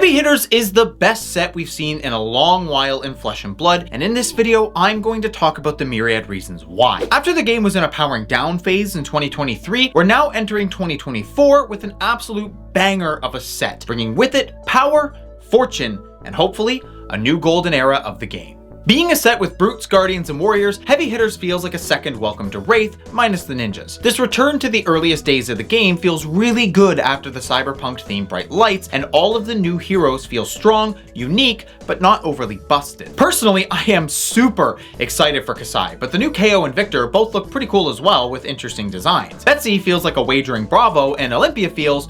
Heavy Hitters is the best set we've seen in a long while in Flesh and Blood, and in this video, I'm going to talk about the myriad reasons why. After the game was in a powering down phase in 2023, we're now entering 2024 with an absolute banger of a set, bringing with it power, fortune, and hopefully a new golden era of the game. Being a set with brutes, guardians, and warriors, Heavy Hitters feels like a second Welcome to Wraith, minus the ninjas. This return to the earliest days of the game feels really good after the cyberpunk-themed bright lights, and all of the new heroes feel strong, unique, but not overly busted. Personally, I am super excited for Kasai, but the new KO and Victor both look pretty cool as well with interesting designs. Betsy feels like a wagering Bravo, and Olympia feels,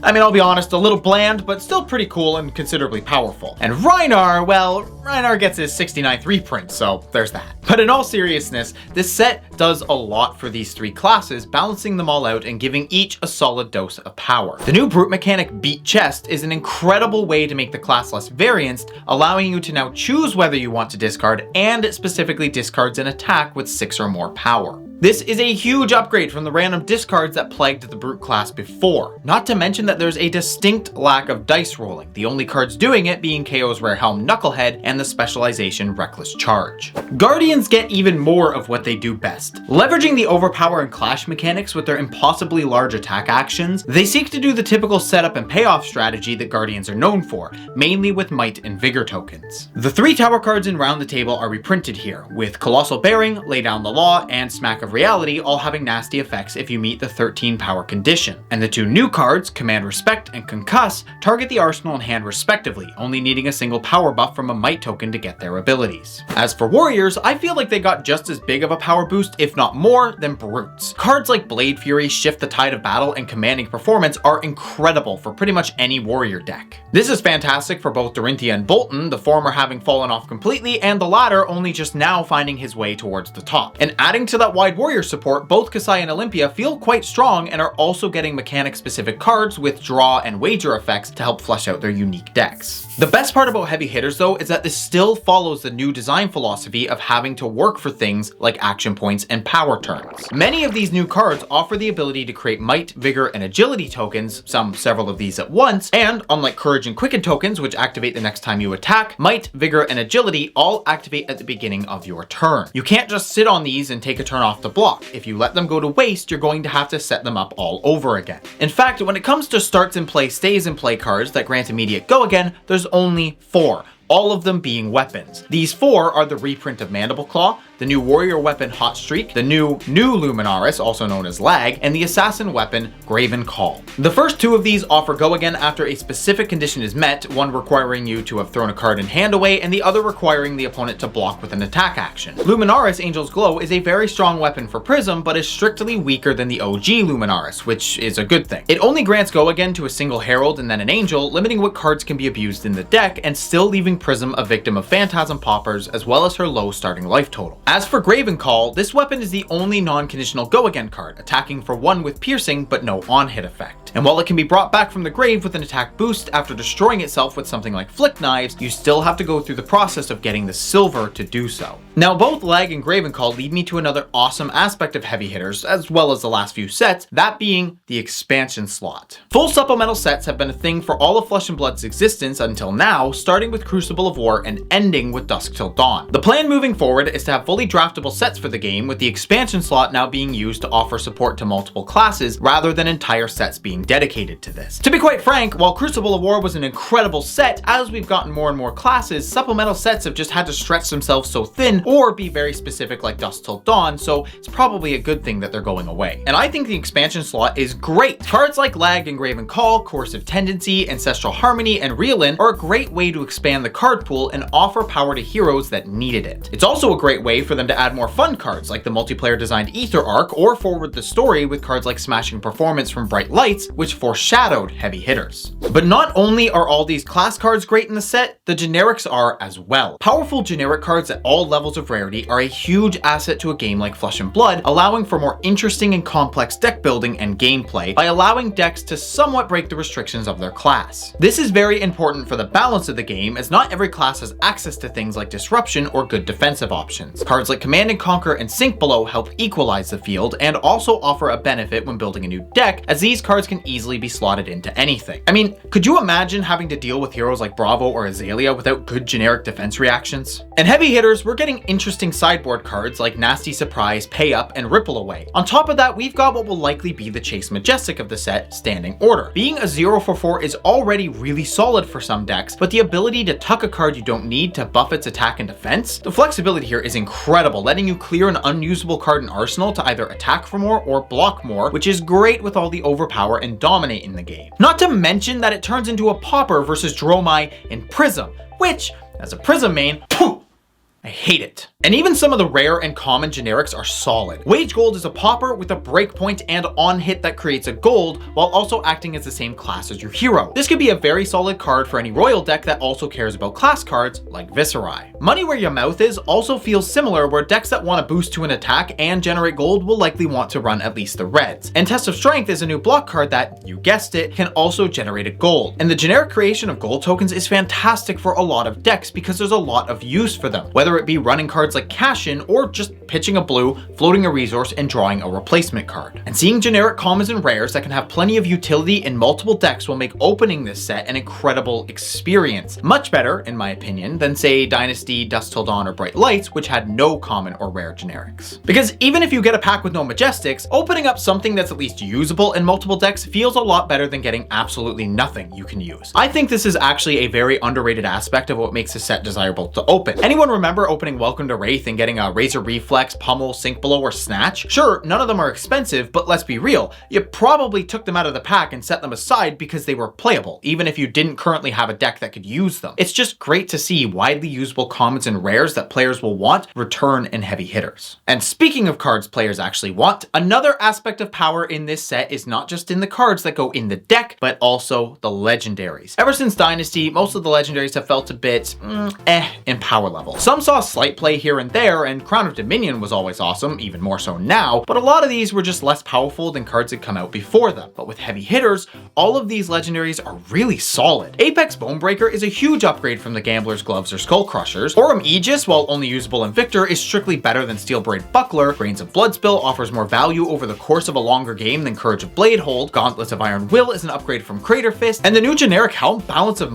I'll be honest, a little bland, but still pretty cool and considerably powerful. And Reinar, well, Reinar gets his 69th reprint, so there's that. But in all seriousness, this set does a lot for these three classes, balancing them all out and giving each a solid dose of power. The new brute mechanic Beat Chest is an incredible way to make the class less varianced, allowing you to now choose whether you want to discard, and it specifically discards an attack with 6 or more power. This is a huge upgrade from the random discards that plagued the brute class before. Not to mention that there's a distinct lack of dice rolling, the only cards doing it being KO's Rare Helm Knucklehead and the specialization Reckless Charge. Guardians get even more of what they do best. Leveraging the overpower and clash mechanics with their impossibly large attack actions, they seek to do the typical setup and payoff strategy that Guardians are known for, mainly with Might and Vigor tokens. The 3 tower cards in Round the Table are reprinted here, with Colossal Bearing, Lay Down the Law, and Smack of Reality all having nasty effects if you meet the 13 power condition. And the 2 new cards, Command Respect and Concuss, target the arsenal and hand respectively, only needing a single power buff from a Might token to get their abilities. As for Warriors, I feel like they got just as big of a power boost, if not more, than Brutes. Cards like Blade Fury, Shift the Tide of Battle, and Commanding Performance are incredible for pretty much any Warrior deck. This is fantastic for both Dorinthia and Bolton, the former having fallen off completely, and the latter only just now finding his way towards the top. And adding to that wide Warrior support, both Kasai and Olympia feel quite strong and are also getting mechanic-specific cards with draw and wager effects to help flesh out their unique decks. The best part about Heavy Hitters though is that this still follows the new design philosophy of having to work for things like action points and power turns. Many of these new cards offer the ability to create Might, Vigor, and Agility tokens, several of these at once, and unlike Courage and Quicken tokens, which activate the next time you attack, Might, Vigor, and Agility all activate at the beginning of your turn. You can't just sit on these and take a turn off the block. If you let them go to waste, you're going to have to set them up all over again. In fact, when it comes to starts in play, stays in play cards that grant immediate go again, there's only 4. All of them being weapons. These 4 are the reprint of Mandible Claw, the new warrior weapon Hot Streak, the new Luminaris, also known as Lag, and the assassin weapon Graven Call. The first 2 of these offer go again after a specific condition is met, one requiring you to have thrown a card in hand away, and the other requiring the opponent to block with an attack action. Luminaris Angel's Glow is a very strong weapon for Prism, but is strictly weaker than the OG Luminaris, which is a good thing. It only grants go again to a single Herald and then an Angel, limiting what cards can be abused in the deck, and still leaving Prism a victim of Phantasm Poppers as well as her low starting life total. As for Graven Call, this weapon is the only non-conditional go again card, attacking for 1 with piercing but no on-hit effect. And while it can be brought back from the grave with an attack boost after destroying itself with something like Flick Knives, you still have to go through the process of getting the silver to do so. Now both Lag and Graven Call lead me to another awesome aspect of Heavy Hitters, as well as the last few sets, that being the expansion slot. Full supplemental sets have been a thing for all of Flesh and Blood's existence until now, starting with Crucible of War and ending with Dusk Till Dawn. The plan moving forward is to have fully draftable sets for the game, with the expansion slot now being used to offer support to multiple classes rather than entire sets being dedicated to this. To be quite frank, while Crucible of War was an incredible set, as we've gotten more and more classes, supplemental sets have just had to stretch themselves so thin or be very specific like Dusk Till Dawn, so it's probably a good thing that they're going away. And I think the expansion slot is great. Cards like Lag and Graven Call, Coercive Tendency, Ancestral Harmony, and Reelin are a great way to expand the card pool and offer power to heroes that needed it. It's also a great way for them to add more fun cards like the multiplayer designed Ether Arc, or forward the story with cards like Smashing Performance from Bright Lights, which foreshadowed Heavy Hitters. But not only are all these class cards great in the set, the generics are as well. Powerful generic cards at all levels of rarity are a huge asset to a game like Flesh and Blood, allowing for more interesting and complex deck building and gameplay by allowing decks to somewhat break the restrictions of their class. This is very important for the balance of the game, as not not every class has access to things like disruption or good defensive options. Cards like Command and Conquer and Sink Below help equalize the field and also offer a benefit when building a new deck, as these cards can easily be slotted into anything. I mean, could you imagine having to deal with heroes like Bravo or Azalea without good generic defense reactions? In heavy hitters, we're getting interesting sideboard cards like Nasty Surprise, Pay Up, and Ripple Away. On top of that, we've got what will likely be the Chase Majestic of the set, Standing Order. Being a 0 for 4 is already really solid for some decks, but the ability to tuck a card you don't need to buff its attack and defense, the flexibility here is incredible, letting you clear an unusable card in Arsenal to either attack for more or block more, which is great with all the overpower and dominate in the game. Not to mention that it turns into a popper versus Dromai in Prism, which, as a Prism main, I hate it. And even some of the rare and common generics are solid. Wage Gold is a popper with a breakpoint and on hit that creates a gold while also acting as the same class as your hero. This could be a very solid card for any royal deck that also cares about class cards like Viserai. Money Where Your Mouth Is also feels similar, where decks that want to boost to an attack and generate gold will likely want to run at least the reds. And Test of Strength is a new block card that, you guessed it, can also generate a gold. And the generic creation of gold tokens is fantastic for a lot of decks because there's a lot of use for them, whether it be running cards like Cash In or just pitching a blue, floating a resource, and drawing a replacement card. And seeing generic commons and rares that can have plenty of utility in multiple decks will make opening this set an incredible experience. Much better, in my opinion, than say Dynasty, Dusk Till Dawn, or Bright Lights, which had no common or rare generics. Because even if you get a pack with no Majestics, opening up something that's at least usable in multiple decks feels a lot better than getting absolutely nothing you can use. I think this is actually a very underrated aspect of what makes a set desirable to open. Anyone remember opening Welcome to Wraith and getting a Razor Reflex, Pummel, Sink Below, or Snatch? Sure, none of them are expensive, but let's be real, you probably took them out of the pack and set them aside because they were playable, even if you didn't currently have a deck that could use them. It's just great to see widely usable commons and rares that players will want return in heavy hitters. And speaking of cards players actually want, another aspect of power in this set is not just in the cards that go in the deck, but also the legendaries. Ever since Dynasty, most of the legendaries have felt a bit in power level. Some saw slight play here and there, and Crown of Dominion was always awesome, even more so now, but a lot of these were just less powerful than cards that come out before them. But with heavy hitters, all of these legendaries are really solid. Apex Bonebreaker is a huge upgrade from the Gambler's Gloves or Skull Crushers. Aurum Aegis, while only usable in Victor, is strictly better than Steel Braid Buckler. Brains of Bloodspill offers more value over the course of a longer game than Courage of Bladehold. Gauntlets of Iron Will is an upgrade from Crater Fist, and the new generic helm, Balance of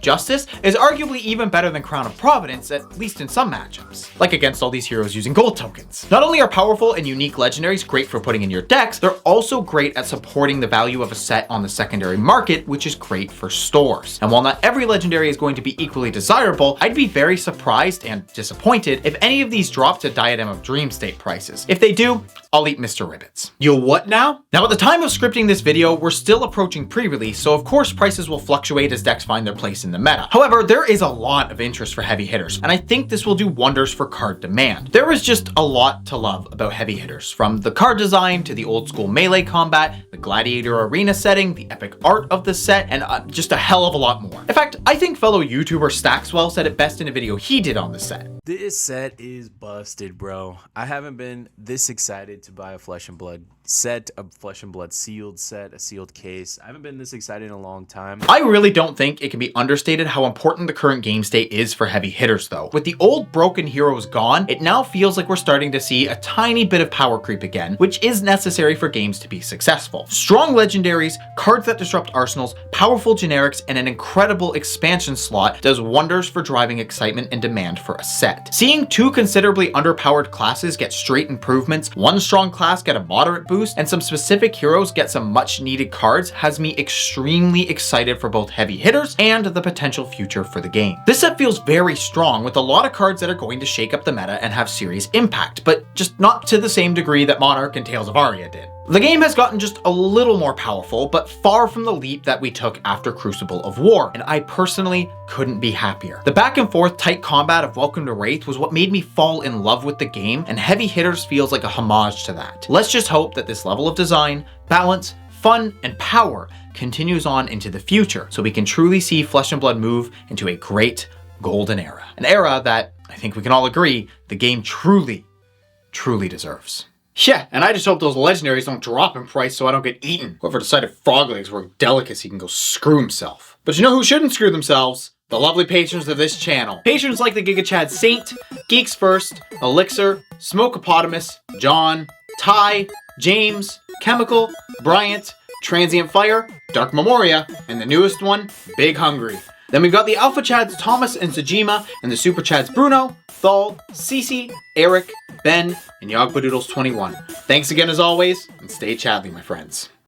Justice, is arguably even better than Crown of Providence, at least in some matchups, like against all these heroes using gold tokens. Not only are powerful and unique legendaries great for putting in your decks, they're also great at supporting the value of a set on the secondary market, which is great for stores. And while not every legendary is going to be equally desirable, I'd be very surprised and disappointed if any of these drop to Diadem of Dream State prices. If they do, I'll eat Mr. Ribbits. Yo, what now? Now, at the time of scripting this video, we're still approaching pre-release, so of course prices will fluctuate as decks find their place in the meta. However, there is a lot of interest for heavy hitters, and I think this will do wonders for card demand. There is just a lot to love about heavy hitters, from the card design to the old school melee combat, the gladiator arena setting, the epic art of the set, and just a hell of a lot more. In fact, I think fellow YouTuber Stackswell said it best in a video he did on the set. This set is busted, bro. I haven't been this excited to buy a Flesh and Blood set, a Flesh and Blood sealed set, a sealed case. I haven't been this excited in a long time. I really don't think it can be understated how important the current game state is for heavy hitters though. With the old broken heroes gone, it now feels like we're starting to see a tiny bit of power creep again, which is necessary for games to be successful. Strong legendaries, cards that disrupt arsenals, powerful generics, and an incredible expansion slot does wonders for driving excitement and demand for a set. Seeing two considerably underpowered classes get straight improvements, one strong class get a moderate boost, and some specific heroes get some much needed cards has me extremely excited for both heavy hitters and the potential future for the game. This set feels very strong with a lot of cards that are going to shake up the meta and have serious impact, but just not to the same degree that Monarch and Tales of Aria did. The game has gotten just a little more powerful, but far from the leap that we took after Crucible of War, and I personally couldn't be happier. The back and forth tight combat of Welcome to Wraith was what made me fall in love with the game, and Heavy Hitters feels like a homage to that. Let's just hope that this level of design, balance, fun, and power continues on into the future, so we can truly see Flesh and Blood move into a great golden era. An era that, I think we can all agree, the game truly deserves. Yeah, and I just hope those legendaries don't drop in price so I don't get eaten. Whoever decided frog legs were a delicacy can go screw himself. But you know who shouldn't screw themselves? the lovely patrons of this channel. Patrons like the Giga Chad Saint, Geeks First, Elixir, Smokeopotamus, John, Ty, James, Chemical, Bryant, Transient Fire, Dark Memoria, and the newest one, Big Hungry. Then we've got the Alpha Chads Thomas and Sajima, and the Super Chads Bruno, Thal, Cece, Eric, Ben, and Yogbadoodles21. Thanks again as always, and stay Chadly, my friends.